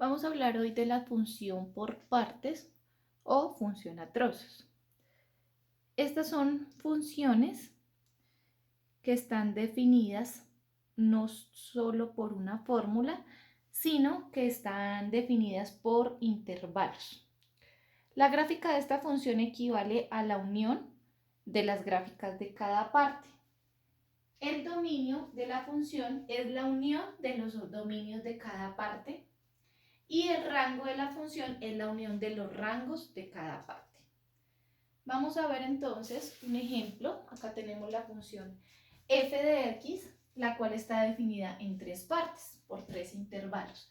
Vamos a hablar hoy de la función por partes o función a trozos. Estas son funciones que están definidas no solo por una fórmula, sino que están definidas por intervalos. La gráfica de esta función equivale a la unión de las gráficas de cada parte. El dominio de la función es la unión de los dominios de cada parte y el rango de la función es la unión de los rangos de cada parte. Vamos a ver entonces un ejemplo. Acá tenemos la función f de x, la cual está definida en tres partes, por tres intervalos.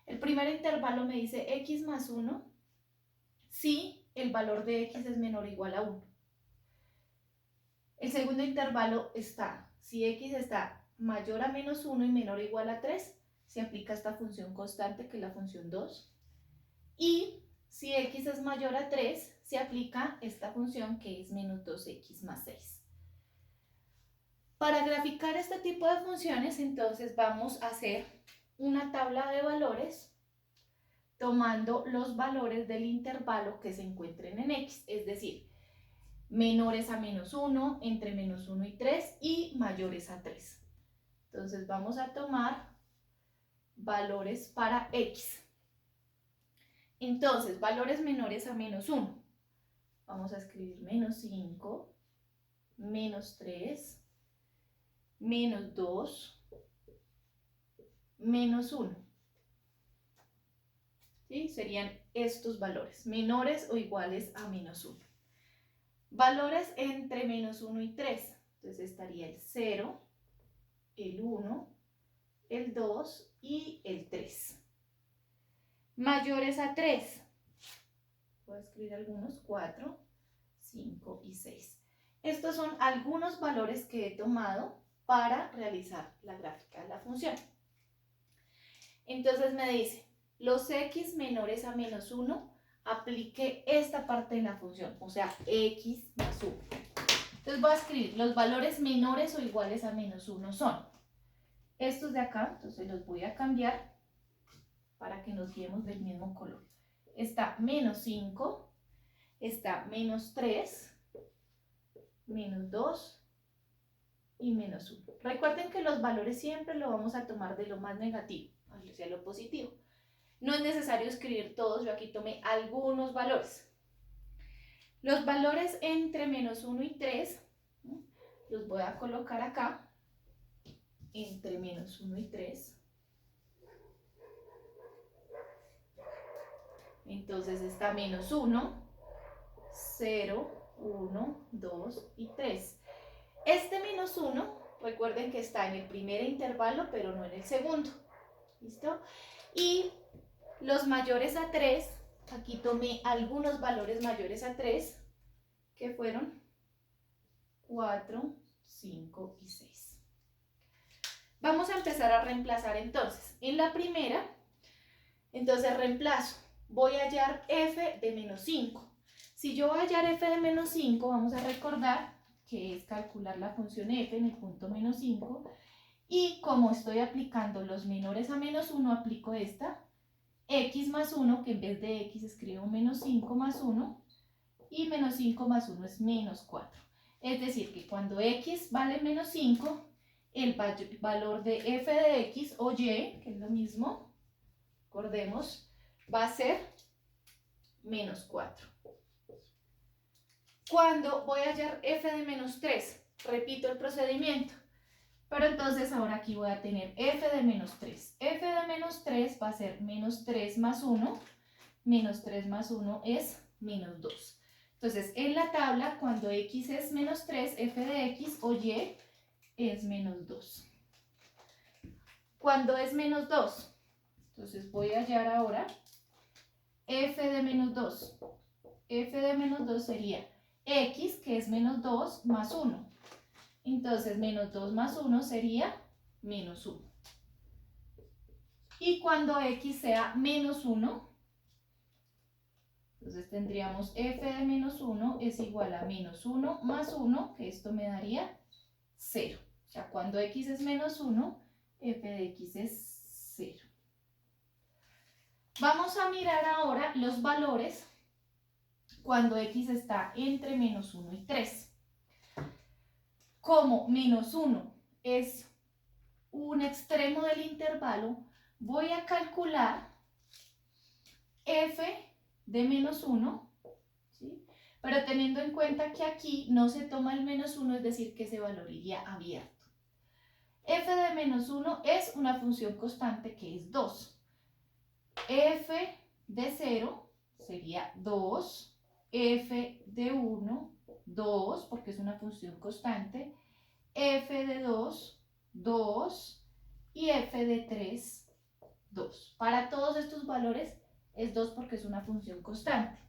El primer intervalo me dice x más 1 si el valor de x es menor o igual a 1. El segundo intervalo está, si x está mayor a menos 1 y menor o igual a 3, se aplica esta función constante que es la función 2. Y si x es mayor a 3, se aplica esta función que es menos 2x más 6. Para graficar este tipo de funciones, entonces vamos a hacer una tabla de valores tomando los valores del intervalo que se encuentren en x, es decir, menores a menos 1, entre menos 1 y 3 y mayores a 3. Entonces vamos a tomar valores para x. Entonces, valores menores a menos 1. Vamos a escribir menos 5, menos 3, menos 2, menos 1. ¿Sí? Serían estos valores, menores o iguales a menos 1. Valores entre menos 1 y 3. Entonces estaría el 0, el 1, el 2 y el 3. Mayores a 3. Voy a escribir algunos, 4, 5 y 6. Estos son algunos valores que he tomado para realizar la gráfica de la función. Entonces me dice, los x menores a menos 1, aplique esta parte de la función, o sea, x más 1. Entonces voy a escribir, los valores menores o iguales a menos 1 son estos de acá, entonces los voy a cambiar para que nos guiemos del mismo color. Está menos 5, está menos 3, menos 2 y menos 1. Recuerden que los valores siempre lo vamos a tomar de lo más negativo hacia lo positivo. No es necesario escribir todos, yo aquí tomé algunos valores. Los valores entre menos 1 y 3, los voy a colocar acá, entre menos 1 y 3. Entonces está menos 1, 0, 1, 2 y 3. Este menos 1, recuerden que está en el primer intervalo, pero no en el segundo. ¿Listo? Y los mayores a 3, aquí tomé algunos valores mayores a 3, que fueron 4, 5 y 6. Vamos a empezar a reemplazar entonces. En la primera, entonces reemplazo. Voy a hallar f de menos 5. Si yo voy a hallar f de menos 5, vamos a recordar que es calcular la función f en el punto menos 5. Y como estoy aplicando los menores a menos 1, aplico esta. X más 1, que en vez de x escribo menos 5 más 1. Y menos 5 más 1 es menos 4. Es decir, que cuando x vale menos 5, el valor de f de x o y, que es lo mismo, recordemos, va a ser menos 4. Cuando voy a hallar f de menos 3, repito el procedimiento. Pero entonces ahora aquí voy a tener f de menos 3. f de menos 3 va a ser menos 3 más 1. Menos 3 más 1 es menos 2. Entonces, en la tabla, cuando x es menos 3, f de x o y es menos 2. Cuando es menos 2, entonces voy a hallar ahora f de menos 2. f de menos 2 sería x, que es menos 2, más 1. Entonces, menos 2 más 1 sería menos 1. Y cuando x sea menos 1, entonces tendríamos f de menos 1 es igual a menos 1 más 1, que esto me daría 0. O sea, cuando x es menos 1, f de x es 0. Vamos a mirar ahora los valores cuando x está entre menos 1 y 3. Como menos 1 es un extremo del intervalo, voy a calcular f de menos 1, ¿sí? Pero teniendo en cuenta que aquí no se toma el menos 1, es decir, que ese valor iría abierto. F de menos 1 es una función constante que es 2. F de 0 sería 2. F de 1, 2, porque es una función constante. F de 2, 2. Y f de 3, 2. Para todos estos valores es 2 porque es una función constante.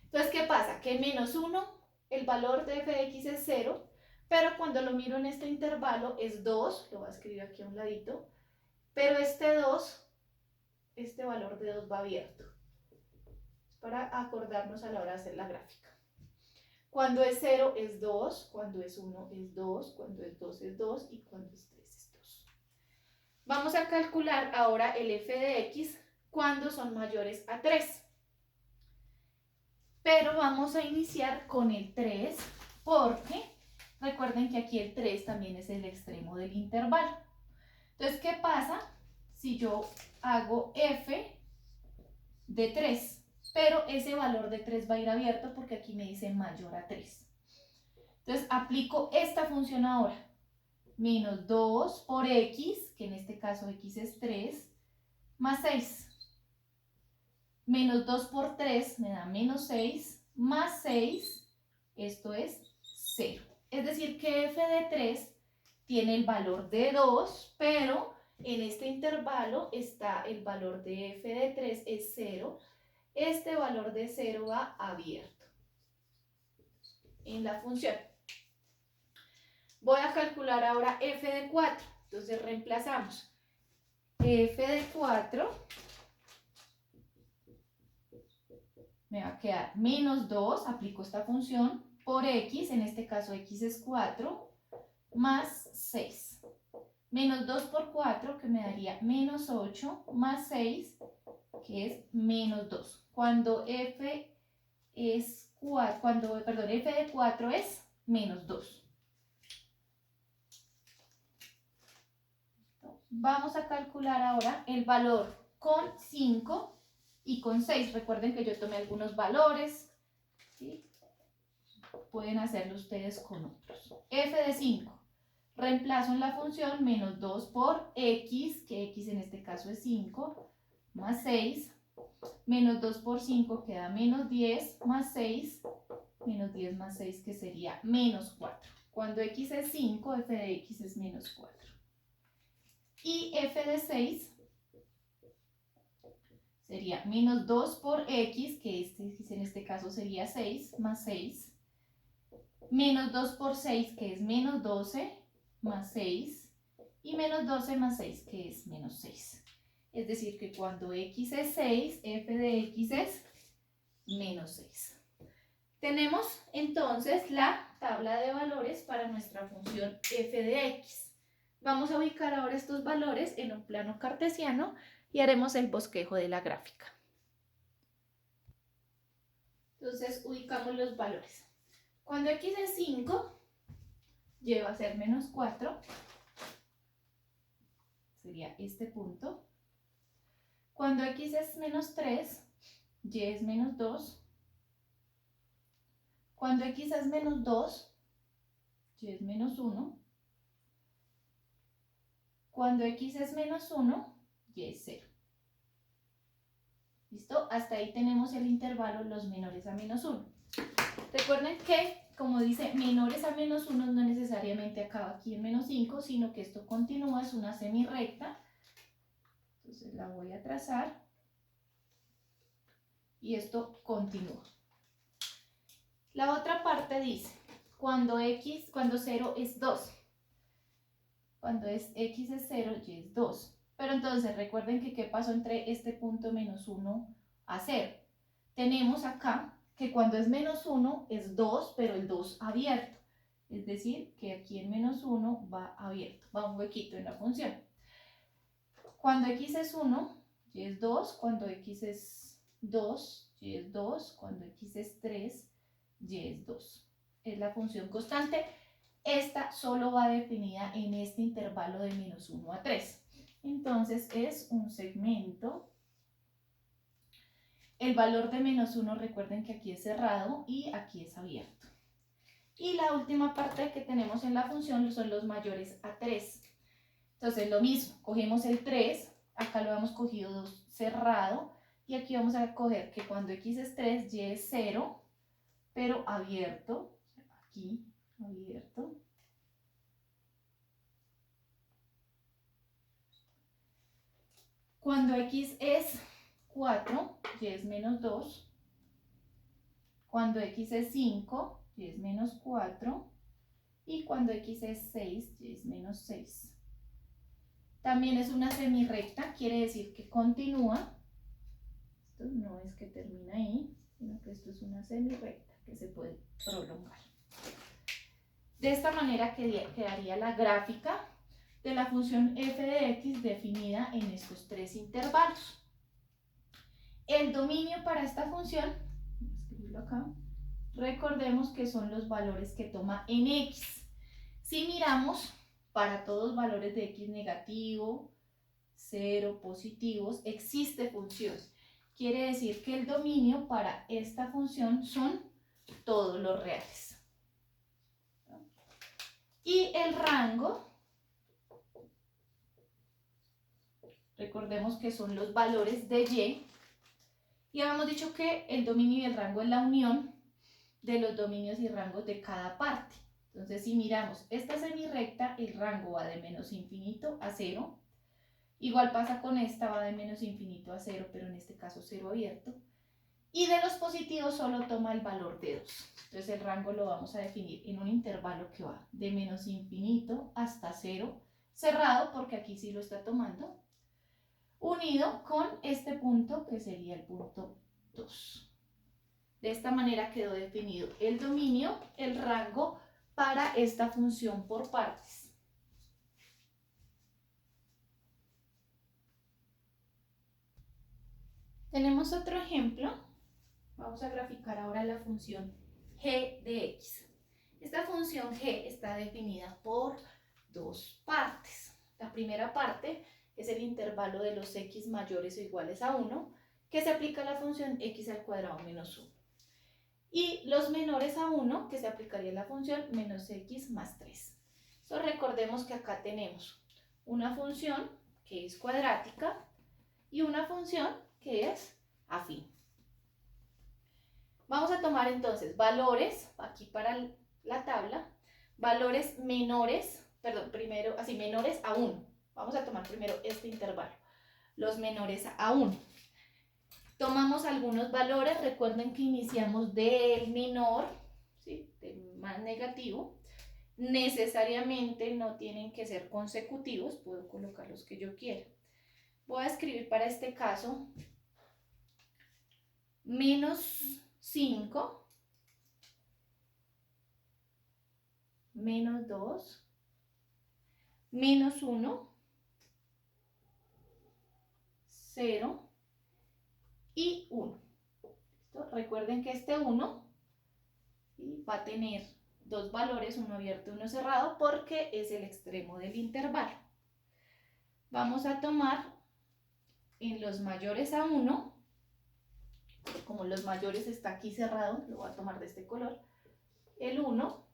Entonces, ¿qué pasa? Que en menos 1 el valor de f de x es 0, pero cuando lo miro en este intervalo es 2, lo voy a escribir aquí a un ladito, pero este 2, este valor de 2 va abierto, para acordarnos a la hora de hacer la gráfica. Cuando es 0 es 2, cuando es 1 es 2, cuando es 2 es 2 y cuando es 3 es 2. Vamos a calcular ahora el f de x cuando son mayores a 3. Pero vamos a iniciar con el 3 porque recuerden que aquí el 3 también es el extremo del intervalo. Entonces, ¿qué pasa si yo hago f de 3? Pero ese valor de 3 va a ir abierto porque aquí me dice mayor a 3. Entonces, aplico esta función ahora. Menos 2 por x, que en este caso x es 3, más 6. Menos 2 por 3 me da menos 6, más 6, esto es 0. Es decir, que f de 3 tiene el valor de 2, pero en este intervalo está el valor de f de 3 es 0. Este valor de 0 va abierto en la función. Voy a calcular ahora f de 4. Entonces reemplazamos f de 4. Me va a quedar menos 2, aplico esta función, por x, en este caso x es 4, más 6. Menos 2 por 4, que me daría menos 8, más 6, que es menos 2. Cuando f es 4, f de 4 es menos 2. Vamos a calcular ahora el valor con 5 y con 6. Recuerden que yo tomé algunos valores, ¿sí? Pueden hacerlo ustedes con otros. F de 5. Reemplazo en la función menos 2 por x, que x en este caso es 5, más 6. Menos 2 por 5 queda menos 10, más 6. Menos 10 más 6, que sería menos 4. Cuando x es 5, f de x es menos 4. Y f de 6 sería menos 2 por x, que este x en este caso sería 6, más 6. Menos 2 por 6, que es menos 12, más 6. Y menos 12 más 6, que es menos 6. Es decir, que cuando x es 6, f de x es menos 6. Tenemos entonces la tabla de valores para nuestra función f de x. Vamos a ubicar ahora estos valores en un plano cartesiano y haremos el bosquejo de la gráfica. Entonces ubicamos los valores. Cuando x es 5, y va a ser menos 4. Sería este punto. Cuando x es menos 3, y es menos 2. Cuando x es menos 2, y es menos 1. Cuando x es menos 1, y es 0. ¿Listo? Hasta ahí tenemos el intervalo los menores a menos 1. Recuerden que, como dice, menores a menos 1 no necesariamente acaba aquí en menos 5, sino que esto continúa, es una semirrecta. Entonces la voy a trazar. Y esto continúa. La otra parte dice, cuando 0 es 2. Cuando x es 0, y es 2. Pero entonces recuerden que ¿qué pasó entre este punto menos 1 a 0? Tenemos acá que cuando es menos 1 es 2, pero el 2 abierto. Es decir, que aquí en menos 1 va abierto, va un huequito en la función. Cuando x es 1, y es 2, cuando x es 2, y es 2, cuando x es 3, y es 2. Es la función constante. Esta solo va definida en este intervalo de menos 1 a 3. Entonces es un segmento. El valor de menos 1, recuerden que aquí es cerrado y aquí es abierto. Y la última parte que tenemos en la función son los mayores a 3. Entonces lo mismo, cogemos el 3, acá lo hemos cogido cerrado, y aquí vamos a coger que cuando x es 3, y es 0, pero abierto, aquí, abierto. Cuando x es 4, y es menos 2. Cuando x es 5, y es menos 4. Y cuando x es 6, y es menos 6. También es una semirrecta, quiere decir que continúa. Esto no es que termina ahí, sino que esto es una semirrecta que se puede prolongar. De esta manera quedaría la gráfica de la función f de x definida en estos tres intervalos. El dominio para esta función, voy a escribirlo acá, recordemos que son los valores que toma en x. Si miramos, para todos valores de x negativo, 0, positivos, existe función. Quiere decir que el dominio para esta función son todos los reales. Y el rango, recordemos que son los valores de y. Y habíamos dicho que el dominio y el rango es la unión de los dominios y rangos de cada parte. Entonces, si miramos esta semirrecta, el rango va de menos infinito a 0. Igual pasa con esta, va de menos infinito a 0, pero en este caso 0 abierto. Y de los positivos solo toma el valor de 2. Entonces el rango lo vamos a definir en un intervalo que va de menos infinito hasta 0, cerrado porque aquí sí lo está tomando, unido con este punto que sería el punto 2. De esta manera quedó definido el dominio, el rango para esta función por partes. Tenemos otro ejemplo. Vamos a graficar ahora la función g de x. Esta función g está definida por dos partes. La primera parte es el intervalo de los x mayores o iguales a 1, que se aplica a la función x al cuadrado menos 1. Y los menores a 1, que se aplicaría a la función menos x más 3. Entonces recordemos que acá tenemos una función que es cuadrática y una función que es afín. Vamos a tomar entonces valores, aquí para la tabla, valores menores, perdón, primero, así, menores a 1. Vamos a tomar primero este intervalo, los menores a 1. Tomamos algunos valores, recuerden que iniciamos del menor, ¿sí?, del más negativo. Necesariamente no tienen que ser consecutivos, puedo colocar los que yo quiera. Voy a escribir para este caso menos 5, menos 2, menos 1, 0 y 1. ¿Listo? Recuerden que este 1 va a tener dos valores, uno abierto y uno cerrado, porque es el extremo del intervalo. Vamos a tomar en los mayores a 1, como los mayores está aquí cerrado, lo voy a tomar de este color, el 1,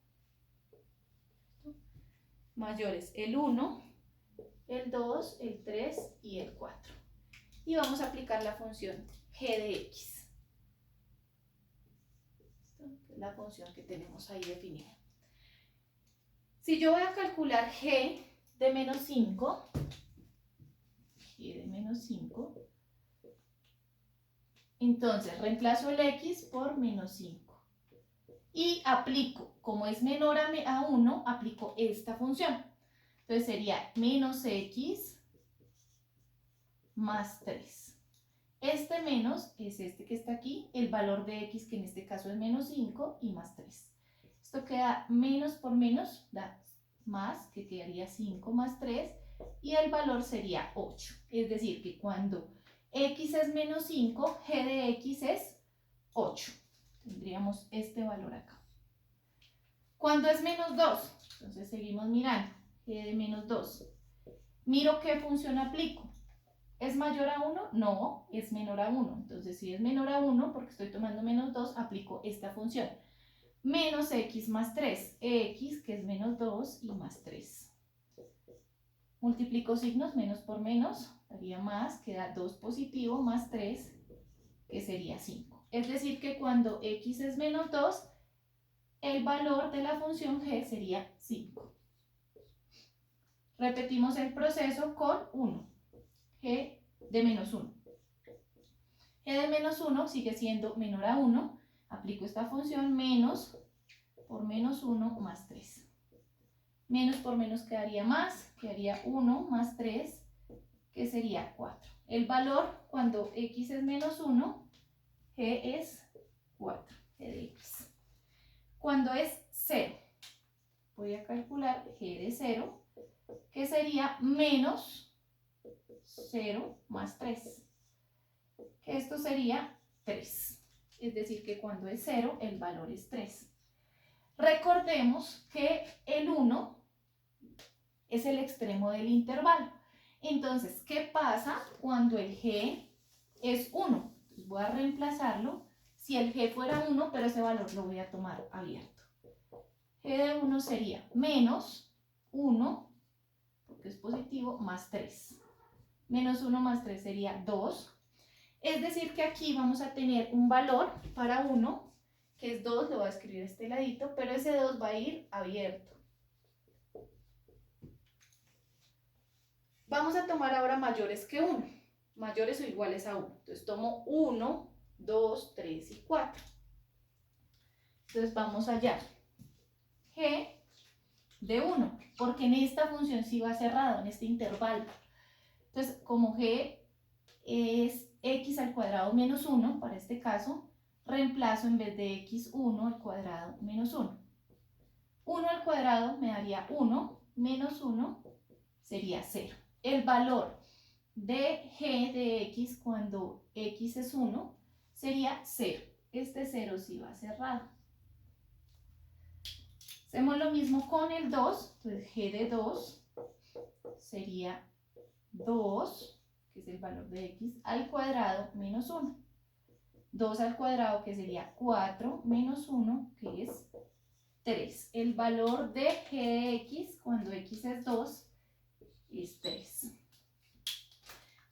mayores el 1, el 2, el 3 y el 4. Y vamos a aplicar la función g de x. La función que tenemos ahí definida. Si yo voy a calcular g de menos 5, entonces reemplazo el x por menos 5. Y aplico, como es menor a 1, aplico esta función. Entonces sería menos x más 3. Este menos es este que está aquí, el valor de x, que en este caso es menos 5, y más 3. Esto queda menos por menos, da más, que quedaría 5 más 3, y el valor sería 8. Es decir, que cuando x es menos 5, g de x es 8. Tendríamos este valor acá. Cuando es menos 2, entonces seguimos mirando, g de menos 2. Miro qué función aplico. ¿Es mayor a 1? No, es menor a 1. Entonces, si es menor a 1, porque estoy tomando menos 2, aplico esta función. Menos x más 3. X, que es menos 2, y más 3. Multiplico signos, menos por menos, daría más, queda 2 positivo, más 3, que sería 5. Es decir, que cuando x es menos 2, el valor de la función g sería 5. Repetimos el proceso con 1. G de menos 1. G de menos 1 sigue siendo menor a 1. Aplico esta función, menos por menos 1 más 3. Menos por menos quedaría más, quedaría 1 más 3, que sería 4. El valor cuando x es menos 1, g es 4, g de x. Cuando es 0, voy a calcular g de 0, que sería menos 0 más 3. Esto sería 3. Es decir, que cuando es 0, el valor es 3. Recordemos que el 1 es el extremo del intervalo. Entonces, ¿qué pasa cuando el g es 1? Entonces voy a reemplazarlo. Si el g fuera 1, pero ese valor lo voy a tomar abierto. G de 1 sería menos 1, porque es positivo, más 3. Menos 1 más 3 sería 2. Es decir, que aquí vamos a tener un valor para 1, que es 2, lo voy a escribir a este ladito, pero ese 2 va a ir abierto. Vamos a tomar ahora mayores que 1, mayores o iguales a 1. Entonces tomo 1, 2, 3 y 4. Entonces vamos allá. G de 1, porque en esta función sí va cerrado, en este intervalo. Entonces, como G es x al cuadrado menos 1, para este caso, reemplazo en vez de x1 al cuadrado menos 1. 1 al cuadrado me daría 1, menos 1 sería 0. El valor de g de x cuando x es 1 sería 0. Este 0 sí va cerrado. Hacemos lo mismo con el 2, entonces g de 2 sería 2, que es el valor de x, al cuadrado menos 1. 2 al cuadrado, que sería 4, menos 1, que es 3. El valor de g de x cuando x es 2 es 3.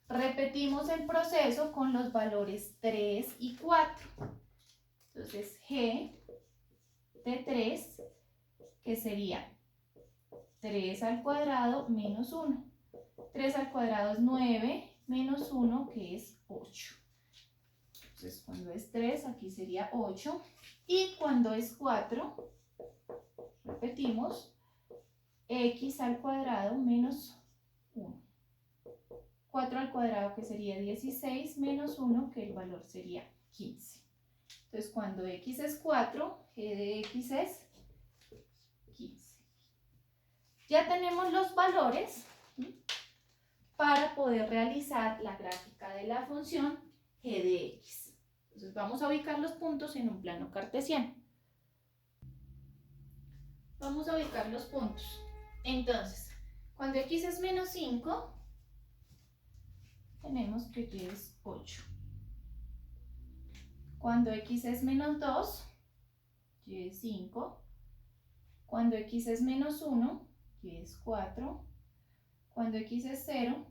Repetimos el proceso con los valores 3 y 4. Entonces, g de 3, que sería 3 al cuadrado menos 1. 3 al cuadrado es 9, menos 1, que es 8. Entonces, cuando es 3, aquí sería 8. Y cuando es 4, repetimos, x al cuadrado menos 1. 4 al cuadrado, que sería 16, menos 1, que el valor sería 15. Entonces, cuando x es 4, g de x es 15. Ya tenemos los valores para poder realizar la gráfica de la función g de x. Entonces, vamos a ubicar los puntos en un plano cartesiano. Vamos a ubicar los puntos. Entonces, cuando x es menos 5, tenemos que y es 8. Cuando x es menos 2, y es 5. Cuando x es menos 1, y es 4. Cuando x es 0,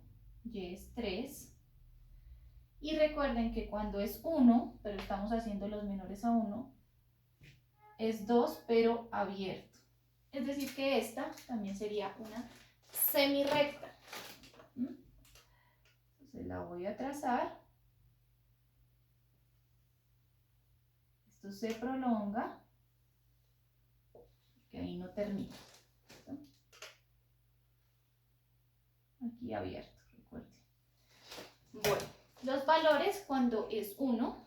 y es 3. Y recuerden que cuando es 1, pero estamos haciendo los menores a 1, es 2, pero abierto. Es decir, que esta también sería una semirrecta. Entonces la voy a trazar. Esto se prolonga, que ahí no termina. Aquí abierto, recuerden. Bueno, los valores cuando es 1,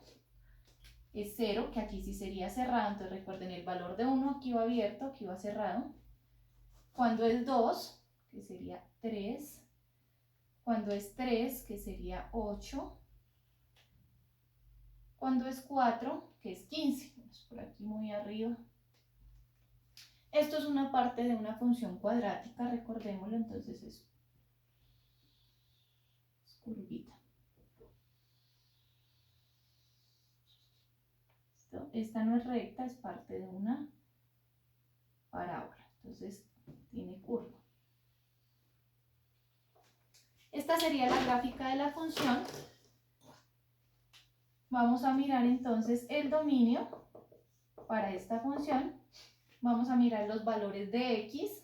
es 0, que aquí sí sería cerrado. Entonces recuerden, el valor de 1 aquí va abierto, aquí va cerrado. Cuando es 2, que sería 3. Cuando es 3, que sería 8. cuando es 4, que es 15. Vamos por aquí muy arriba. Esto es una parte de una función cuadrática, recordémoslo, entonces es curvita. Esta no es recta, es parte de una parábola, entonces tiene curva. Esta sería la gráfica de la función. Vamos a mirar entonces el dominio para esta función. Vamos a mirar los valores de x.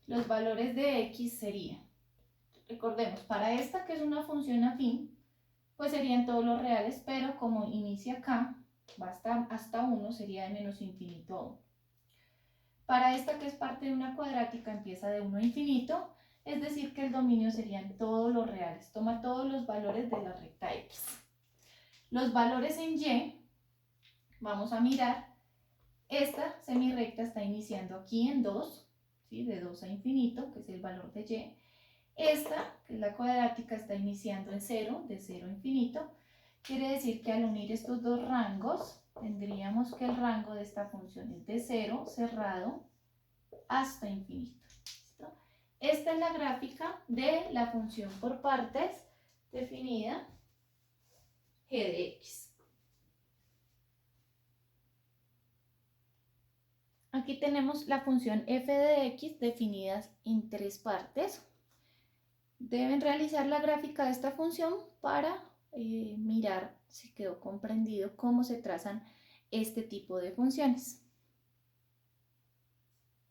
Los valores de x serían, recordemos, para esta que es una función afín, pues serían todos los reales, pero como inicia acá, va hasta 1, sería de menos infinito a 1. Para esta que es parte de una cuadrática, empieza de 1 a infinito, es decir que el dominio serían todos los reales, toma todos los valores de la recta x. Los valores en y, vamos a mirar, esta semirrecta está iniciando aquí en 2, ¿sí? De 2 a infinito, que es el valor de y. Esta, que es la cuadrática, está iniciando en 0, de 0 a infinito. Quiere decir que al unir estos dos rangos, tendríamos que el rango de esta función es de 0, cerrado, hasta infinito. ¿Listo? Esta es la gráfica de la función por partes definida g de x. Aquí tenemos la función f de x definidas en 3 partes. Deben realizar la gráfica de esta función para mirar si quedó comprendido cómo se trazan este tipo de funciones.